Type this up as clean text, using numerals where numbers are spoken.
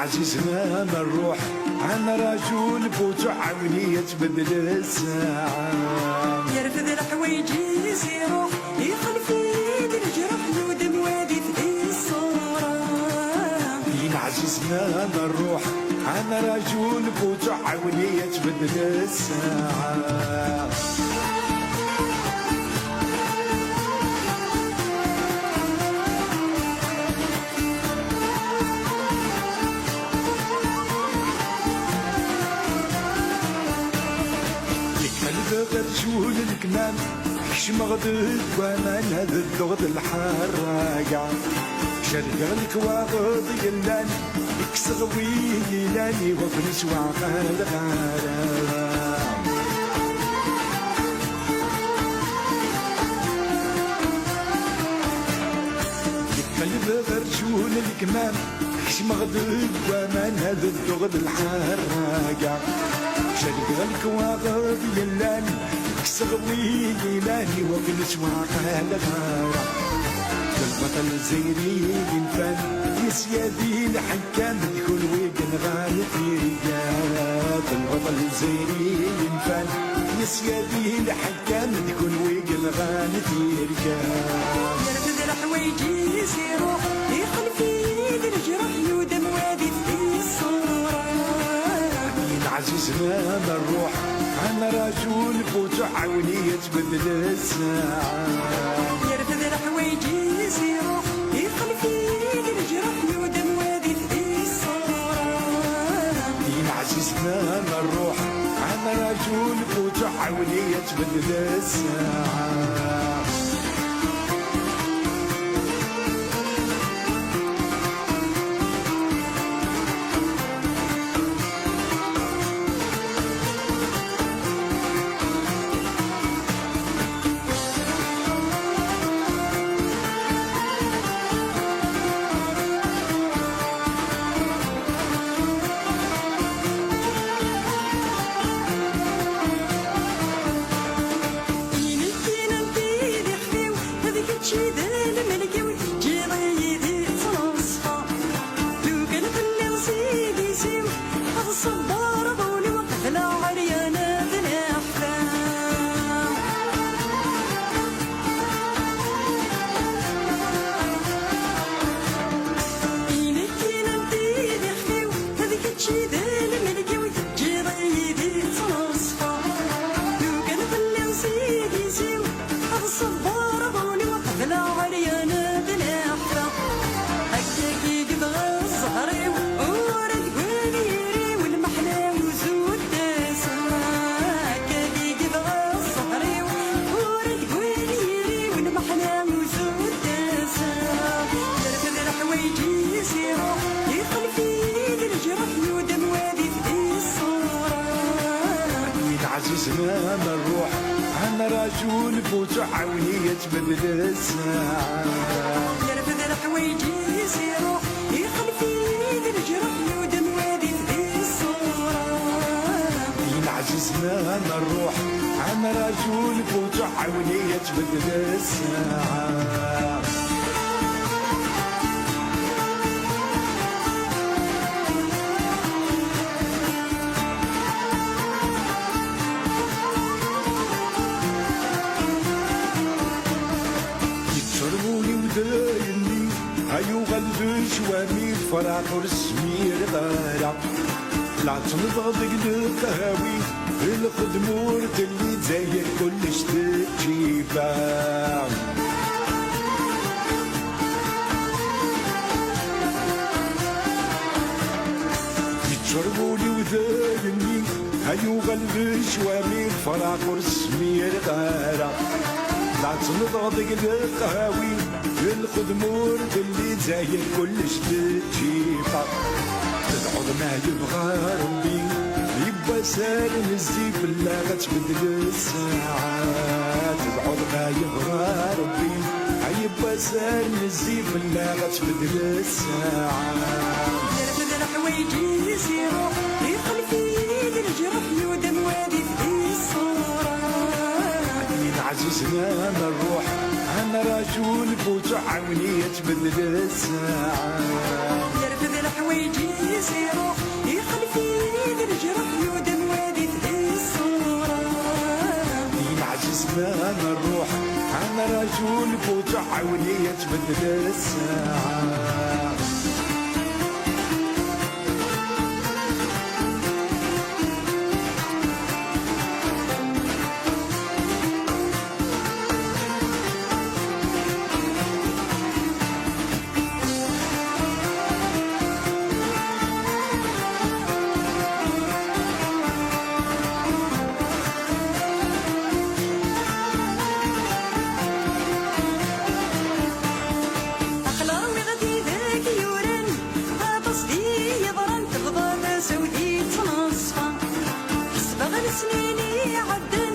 عزيزنا ما نروح انا رجل بوت عاوني تبدل الساعة يرفد الحوايج يروح يخلف يد الجرح ودم وادي في الصورة. يا عزيزنا ما نروح انا رجل بوت عاوني تبدل الساعة غرجول الكمام حشم غدد وامان هذا الضغط الحراقة شرق الكواغض يلان يكسغوي يلاني وفنس وعقال غارام يقلب غرجول الكمام حشم غدد وامان هذا الضغط الحراقة شرق الكواغب يلان كسغوي يلاني وقلت وعقال غارة البطل زيري ينفن يسيادي الحكام يكون ويقن غالب رجال البطل زيري ينفن يسيادي الحكام يكون ويقن غالب رجال يرفد الحوايج يروح يخلف يد الجرح ودم وادي في الصورة. عزيزنا ما نروح انا رجل بوت عاوني تبدل الساعة يرفد الحوايج يروح يخلف يد الجرح ودم وادي في الصورة. يا عزيزنا ما نروح انا رجل بوت عاوني تبدل الساعة عزيزنا ما نروح انا رجل بوت عاوني تبدل الساعة يرفد الحوايج يروح يخلف يد الجرح ودم وادي في الصورة. يا عزيزنا ما نروح انا رجل بوت عاوني تبدل الساعة هايو غلبش وامي فراق ورسمي رغارة لا تنضغط القهاوي الخدمور اللي تزاير كلش تجيبها يتشربولي وذايني هايو غلبش وامي فراق ورسمي رغارة لا تنضغط القهاوي الخدمور اللي زاير كلش تجيبها تقعد ما يبغى ربي يبقى سالم الزيف لا غتبدل الساعة تقعد ما يبغى ربي يبقى سالم الزيف لا غتبدل الساعة يرفد الحوايج يروح يخلف يد الجرح ودم وادي في الصورة. يا عزيزنا ما نروح انا رجل بوت عاوني تبدل الساعة يرفد الحوايج عاوني تبدل الساعة. أقلاوي غادي ذاك يوران غاتصدي يضرن تفضل سودي تنصفى صبغ السنيني عدن